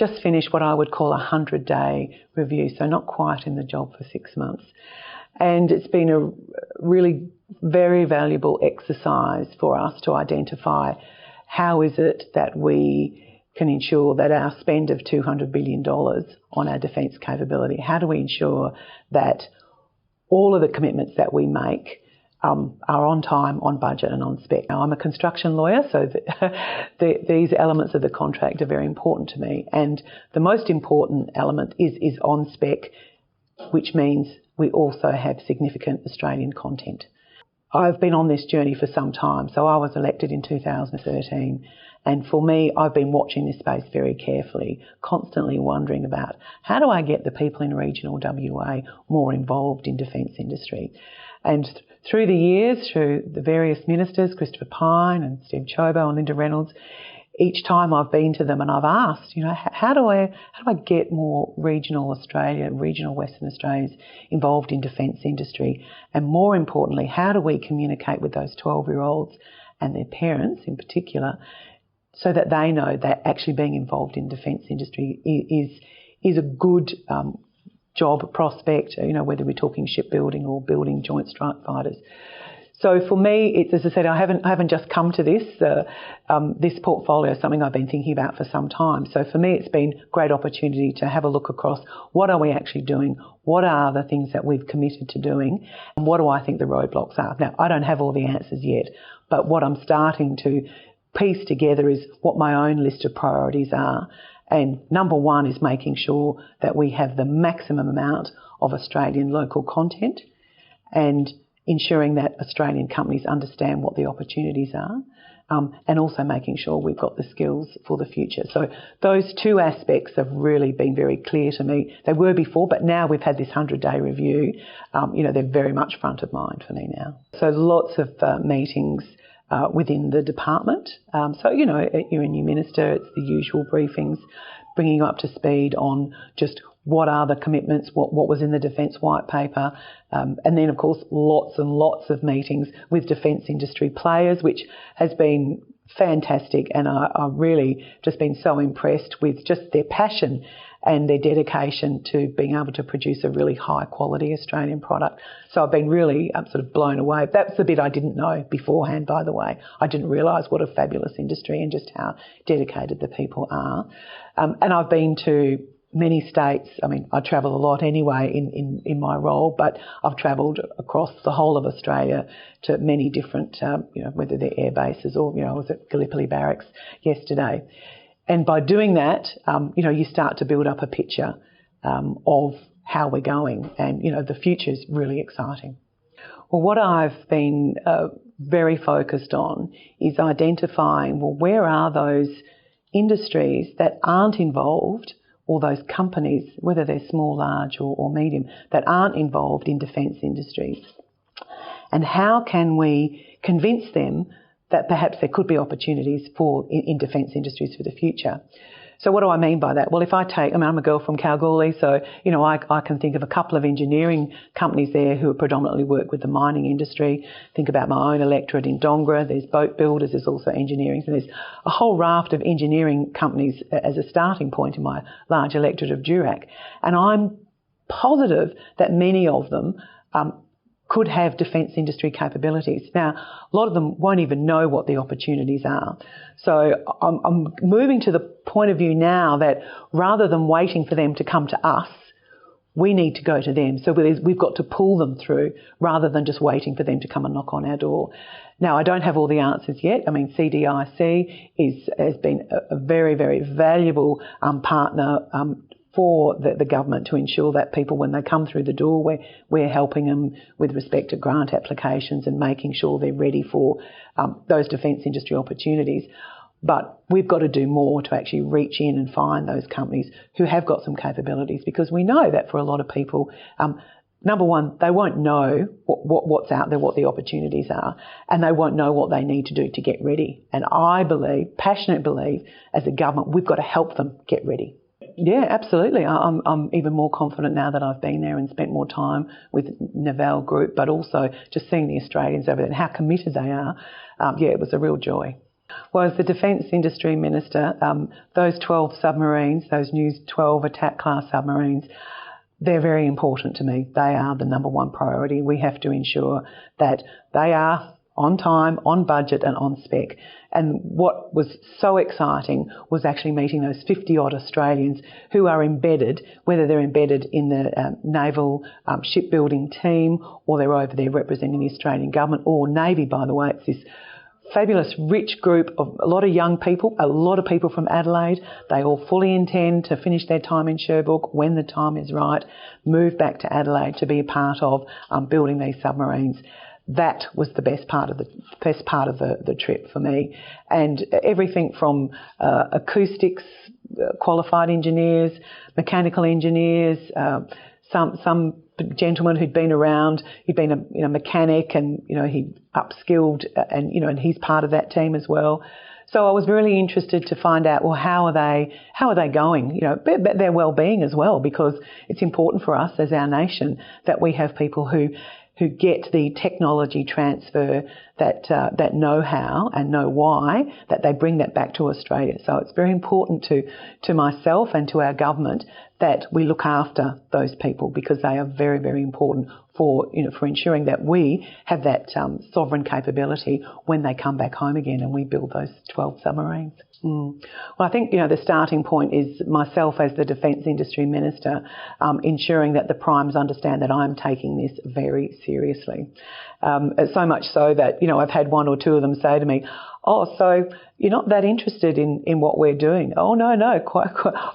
just finished what I would call a 100-day review, so not quite in the job for 6 months. And it's been a really very valuable exercise for us to identify how is it that we can ensure that our spend of $200 billion on our defence capability, how do we ensure that all of the commitments that we make are on time, on budget and on spec. Now, I'm a construction lawyer, so these elements of the contract are very important to me. And the most important element is on spec, which means we also have significant Australian content. I've been on this journey for some time. So I was elected in 2013. And for me, I've been watching this space very carefully, constantly wondering about how do I get the people in regional WA more involved in defence industry. And through the years, through the various ministers, Christopher Pyne and Steve Chobo and Linda Reynolds, each time I've been to them and I've asked, how do I get more regional Australia, regional Western Australians involved in defence industry? And more importantly, how do we communicate with those 12-year-olds and their parents in particular so that they know that actually being involved in defence industry is a good job prospect, whether we're talking shipbuilding or building joint strike fighters. So for me, it's, as I said, I haven't just come to this. This portfolio is something I've been thinking about for some time. So for me, it's been a great opportunity to have a look across what are we actually doing, what are the things that we've committed to doing, and what do I think the roadblocks are. Now, I don't have all the answers yet, but what I'm starting to piece together is what my own list of priorities are. And number one is making sure that we have the maximum amount of Australian local content and ensuring that Australian companies understand what the opportunities are, and also making sure we've got the skills for the future. So those two aspects have really been very clear to me. They were before, but now we've had this 100-day review. They're very much front of mind for me now. So lots of meetings within the department. You're a new minister, it's the usual briefings, bringing you up to speed on just what are the commitments, what was in the Defence White Paper, and then, of course, lots and lots of meetings with defence industry players, which has been fantastic, and I've really just been so impressed with just their passion and their dedication to being able to produce a really high-quality Australian product. So I've been really sort of blown away. That's the bit I didn't know beforehand, by the way. I didn't realise what a fabulous industry and just how dedicated the people are. And I've been to many states. I mean, I travel a lot anyway in my role, but I've travelled across the whole of Australia to many different, whether they're air bases or, I was at Gallipoli Barracks yesterday. And by doing that, you start to build up a picture of how we're going. And, the future is really exciting. Well, what I've been very focused on is identifying, where are those industries that aren't involved, or those companies, whether they're small, large or medium, that aren't involved in defence industries. And how can we convince them that perhaps there could be opportunities in defence industries for the future? So what do I mean by that? Well, if I'm a girl from Kalgoorlie, so, I can think of a couple of engineering companies there who predominantly work with the mining industry. Think about my own electorate in Dongra. There's boat builders, there's also engineering. So there's a whole raft of engineering companies as a starting point in my large electorate of Durack. And I'm positive that many of them could have defence industry capabilities. Now, a lot of them won't even know what the opportunities are. So I'm moving to the point of view now that rather than waiting for them to come to us, we need to go to them. So we've got to pull them through rather than just waiting for them to come and knock on our door. Now, I don't have all the answers yet. I mean, CDIC has been a very, very valuable partner for the government to ensure that people, when they come through the door, we're helping them with respect to grant applications and making sure they're ready for those defence industry opportunities. But we've got to do more to actually reach in and find those companies who have got some capabilities, because we know that for a lot of people, number one, they won't know what's out there, what the opportunities are, and they won't know what they need to do to get ready. And I passionately believe, as a government, we've got to help them get ready. Yeah, absolutely. I'm even more confident now that I've been there and spent more time with Naval Group, but also just seeing the Australians over there and how committed they are. It was a real joy. Well, as the Defence Industry Minister, those 12 submarines, those new 12 attack class submarines, they're very important to me. They are the number one priority. We have to ensure that they are on time, on budget and on spec. And what was so exciting was actually meeting those 50-odd Australians who are embedded, whether they're embedded in the naval shipbuilding team or they're over there representing the Australian government or Navy, by the way. It's this fabulous, rich group of a lot of young people, a lot of people from Adelaide. They all fully intend to finish their time in Sherbrooke when the time is right, move back to Adelaide to be a part of building these submarines. That was the best part of the trip for me. And everything from acoustics, qualified engineers, mechanical engineers, some gentleman who'd been around, he'd been a mechanic and, he upskilled and he's part of that team as well. So I was really interested to find out, well, how are they going? Their well-being as well, because it's important for us as our nation that we have people who get the technology transfer, that know-how and know why, that they bring that back to Australia. So it's very important to myself and to our government that we look after those people, because they are very, very important for ensuring that we have that sovereign capability when they come back home again and we build those 12 submarines. Well, I think, the starting point is myself as the Defence Industry Minister, ensuring that the primes understand that I'm taking this very seriously. So much so that, I've had one or two of them say to me, "Oh, so you're not that interested in what we're doing?" "Oh, no, quite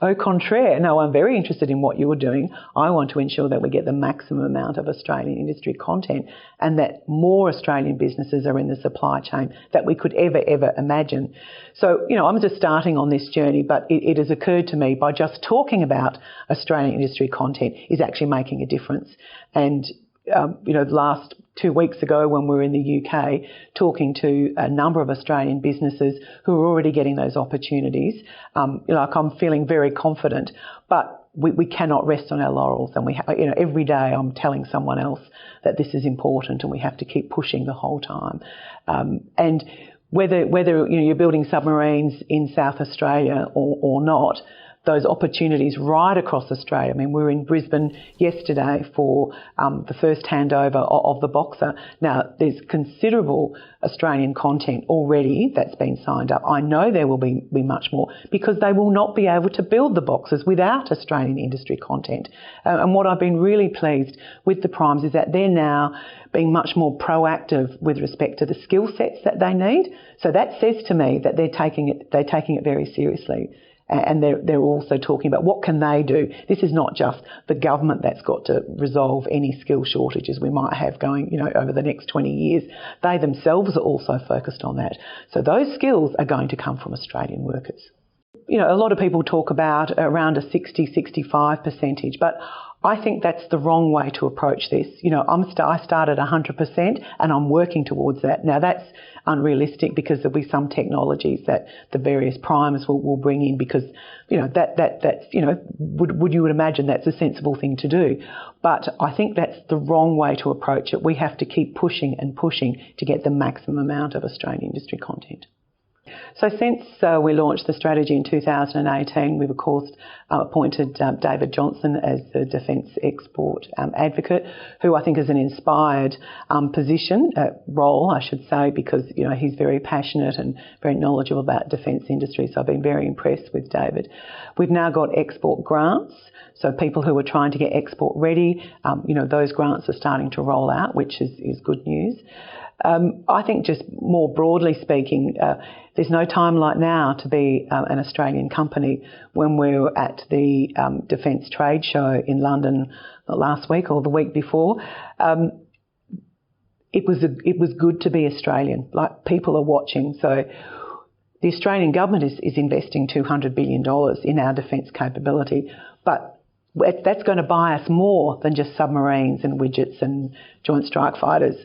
au contraire. No, I'm very interested in what you're doing. I want to ensure that we get the maximum amount of Australian industry content and that more Australian businesses are in the supply chain that we could ever imagine." So, I'm just starting on this journey, but it has occurred to me by just talking about Australian industry content is actually making a difference. And last 2 weeks ago when we were in the UK talking to a number of Australian businesses who are already getting those opportunities, I'm feeling very confident, but we cannot rest on our laurels, and every day I'm telling someone else that this is important and we have to keep pushing the whole time. And whether you're building submarines in South Australia or not, those opportunities right across Australia. I mean, we were in Brisbane yesterday for the first handover of the Boxer. Now, there's considerable Australian content already that's been signed up. I know there will be much more, because they will not be able to build the Boxers without Australian industry content. And what I've been really pleased with the primes is that they're now being much more proactive with respect to the skill sets that they need. So that says to me that they're taking it very seriously. And they're also talking about what can they do. This is not just the government that's got to resolve any skill shortages we might have going, over the next 20 years. They themselves are also focused on that. So those skills are going to come from Australian workers. A lot of people talk about around a 60-65%, but I think that's the wrong way to approach this. I started 100% and I'm working towards that. Now that's unrealistic because there'll be some technologies that the various primes will bring in, because, would you would imagine that's a sensible thing to do. But I think that's the wrong way to approach it. We have to keep pushing and pushing to get the maximum amount of Australian industry content. So since we launched the strategy in 2018, we've of course appointed David Johnson as the Defence Export Advocate, who I think is an inspired role, I should say, because he's very passionate and very knowledgeable about defence industry. So I've been very impressed with David. We've now got export grants. So people who are trying to get export ready, those grants are starting to roll out, which is good news. I think just more broadly speaking, there's no time like now to be an Australian company. When we were at the Defence Trade Show in London last week or the week before, it was good to be Australian. Like, people are watching. So the Australian government is investing $200 billion in our defence capability, but that's going to buy us more than just submarines and widgets and joint strike fighters.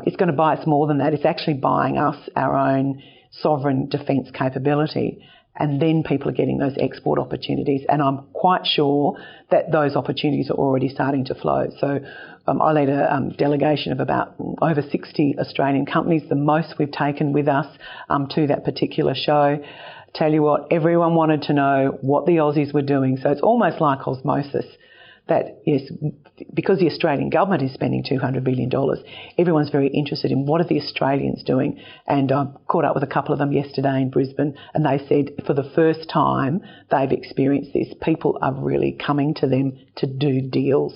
It's going to buy us more than that. It's actually buying us our own sovereign defence capability, and then people are getting those export opportunities. And I'm quite sure that those opportunities are already starting to flow. So I lead a delegation of about over 60 Australian companies, the most we've taken with us to that particular show. Tell you what, everyone wanted to know what the Aussies were doing. So it's almost like osmosis. That yes, because the Australian government is spending $200 billion, everyone's very interested in what are the Australians doing. And I caught up with a couple of them yesterday in Brisbane, and they said for the first time they've experienced this. People are really coming to them to do deals.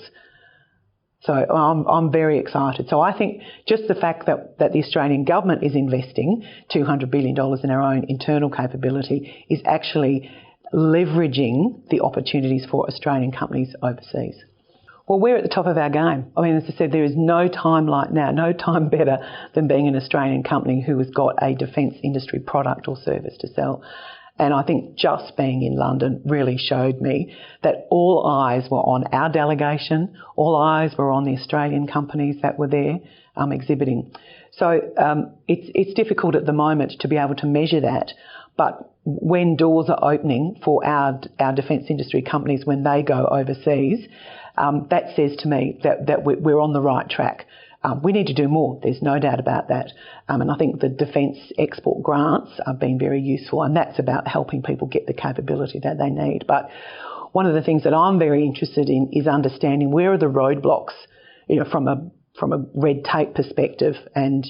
So I'm very excited. So I think just the fact that the Australian government is investing $200 billion in our own internal capability is actually leveraging the opportunities for Australian companies overseas. Well, we're at the top of our game. I mean, as I said, there is no time like now, no time better than being an Australian company who has got a defence industry product or service to sell. And I think just being in London really showed me that all eyes were on our delegation, all eyes were on the Australian companies that were there exhibiting. So it's difficult at the moment to be able to measure that, but when doors are opening for our defence industry companies when they go overseas, that says to me that we're on the right track. We need to do more, there's no doubt about that. And I think the defence export grants have been very useful, and that's about helping people get the capability that they need. But one of the things that I'm very interested in is understanding where are the roadblocks, from a red tape perspective, and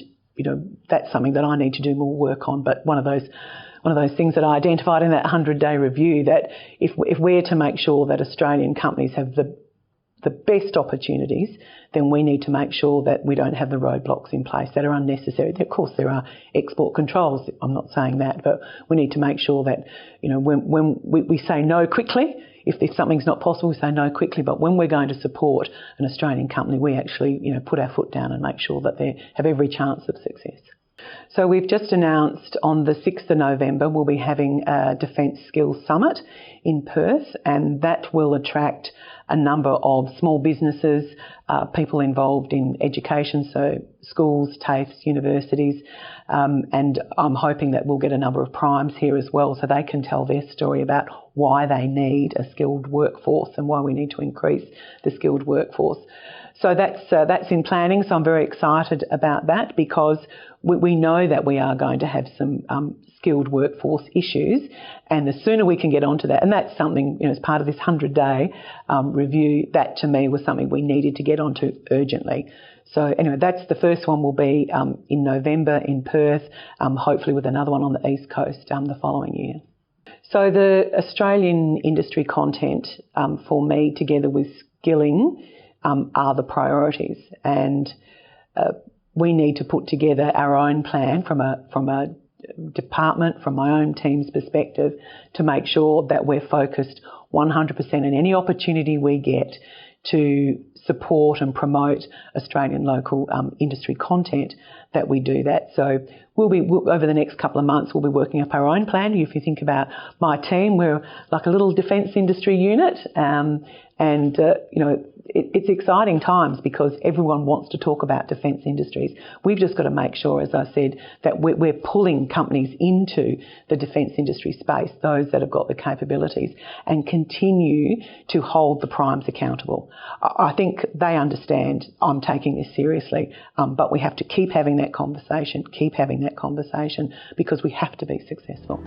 that's something that I need to do more work on. But one of those things that I identified in that 100-day review, that if we're to make sure that Australian companies have the best opportunities, then we need to make sure that we don't have the roadblocks in place that are unnecessary. Of course, there are export controls. I'm not saying that, but we need to make sure that, when we say no quickly, if something's not possible, we say no quickly. But when we're going to support an Australian company, we actually, put our foot down and make sure that they have every chance of success. So we've just announced on the 6th of November we'll be having a Defence Skills Summit in Perth, and that will attract a number of small businesses, people involved in education, so schools, TAFEs, universities, and I'm hoping that we'll get a number of primes here as well so they can tell their story about why they need a skilled workforce and why we need to increase the skilled workforce. So that's in planning, so I'm very excited about that, because we know that we are going to have some skilled workforce issues, and the sooner we can get onto that, and that's something, as part of this 100-day review, that to me was something we needed to get onto urgently. So anyway, that's the first one will be in November in Perth, hopefully with another one on the East Coast the following year. So the Australian industry content for me, together with skilling, are the priorities, and we need to put together our own plan from a department, from my own team's perspective, to make sure that we're focused 100% in any opportunity we get to support and promote Australian local industry content, that we do that. So we'll over the next couple of months, we'll be working up our own plan. If you think about my team, we're like a little defence industry unit, it's exciting times because everyone wants to talk about defence industries. We've just got to make sure, as I said, that we're pulling companies into the defence industry space, those that have got the capabilities, and continue to hold the primes accountable. I think they understand I'm taking this seriously, but we have to keep having that conversation, because we have to be successful.